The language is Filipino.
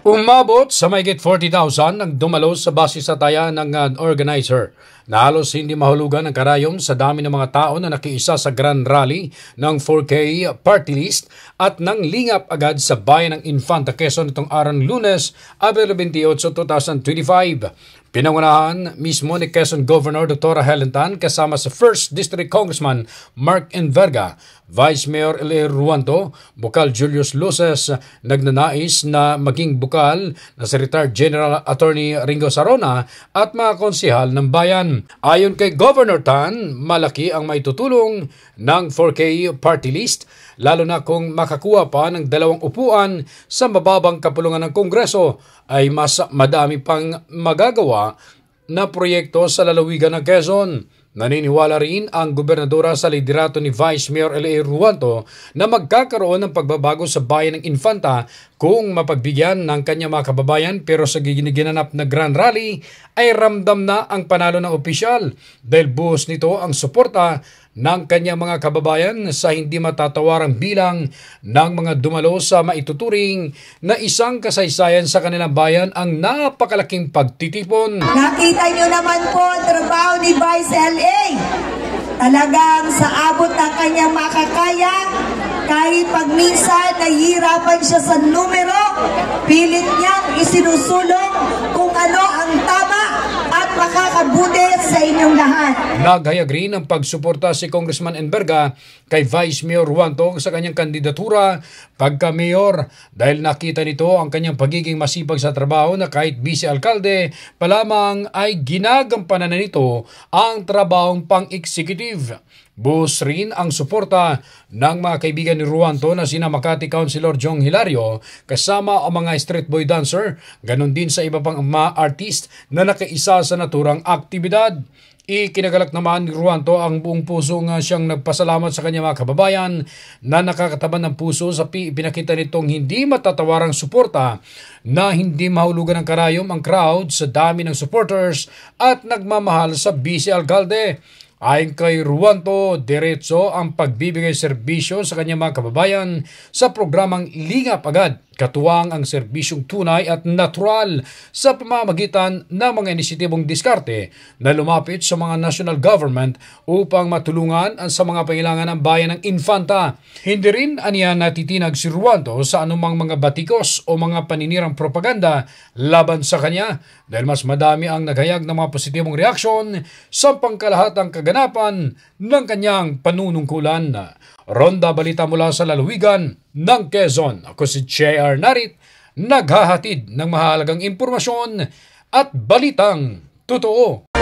Umabot sa mahigit 40,000 ang dumalo sa base sa taya ng organizer na halos hindi mahulugan ang karayom sa dami ng mga tao na nakiisa sa Grand Rally ng 4K Party List at nang lingap agad sa bayan ng Infanta, Quezon itong araw ng Lunes, Abril 28, 2025. Pinangunahan mismo ni Quezon Governor Dr. Helen Tan kasama sa 1st District Congressman Mark Enverga, Vice Mayor L.A. Ruanto, Bukal Julius Luces, nagnanais na maging bukal na si retired General Attorney Ringo Sarona at mga konsehal ng bayan. Ayon kay Governor Tan, malaki ang maitutulong ng 4K Party List lalo na kung makakuha pa ng 2 upuan sa mababang kapulungan ng Kongreso ay mas madami pang magagawa na proyekto sa lalawigan ng Quezon. Naniniwala rin ang gobernadora sa liderato ni Vice Mayor L.A. Ruanto na magkakaroon ng pagbabago sa bayan ng Infanta kung mapagbigyan ng kanyang mga kababayan, pero sa ginanap na Grand Rally ay ramdam na ang panalo ng opisyal dahil buhos nito ang suporta ng kanyang mga kababayan sa hindi matatawarang bilang ng mga dumalo sa maituturing na isang kasaysayan sa kanilang bayan ang napakalaking pagtitipon. Nakita nyo naman po ang trabaho ni Vice L.A. Talagang sa abot ng kanyang makakaya, kahit pag minsan nahihirapan siya sa numero, pilit niyang isinusulong kung ano ang tama at makakabuti sa inyong lahat. Naghayag rin ang pagsuporta si Congressman Enverga kay Vice Mayor Ruanto sa kanyang kandidatura pagka-mayor dahil nakita nito ang kanyang pagiging masipag sa trabaho na kahit vice-alkalde pa lamang ay ginagampanan na nito ang trabahong pang-executive. Buhos rin ang suporta ng mga kaibigan ni Ruanto na sina Makati Councilor Jong Hilario kasama ang mga street boy dancer, ganon din sa iba pang mga artist na nakaisa sa naturang aktibidad. Ikinagalak naman ni Ruanto ang buong puso nga siyang nagpasalamat sa kanyang mga kababayan na nakakataban ng puso sa pinakita nitong hindi matatawarang suporta na hindi mahulugan ng karayom ang crowd sa dami ng supporters at nagmamahal sa vice-alkalde. Ayon kay Ruanto, diretso ang pagbibigay serbisyo sa kanyang mga kababayan sa programang Lingap Agad. Katuwang ang serbisyong tunay at natural sa pamamagitan ng mga inisitibong diskarte na lumapit sa mga national government upang matulungan sa mga pangailangan ng bayan ng Infanta. Hindi rin aniya natitinag si Ruanto sa anumang mga batikos o mga paninirang propaganda laban sa kanya dahil mas madami ang naghayag ng mga positibong reaksyon sa pangkalahatang kaganapan ng kanyang panunungkulan. Ronda balita mula sa lalawigan ng Quezon. Ako si J.R. Narit, naghahatid ng mahalagang impormasyon at balitang totoo.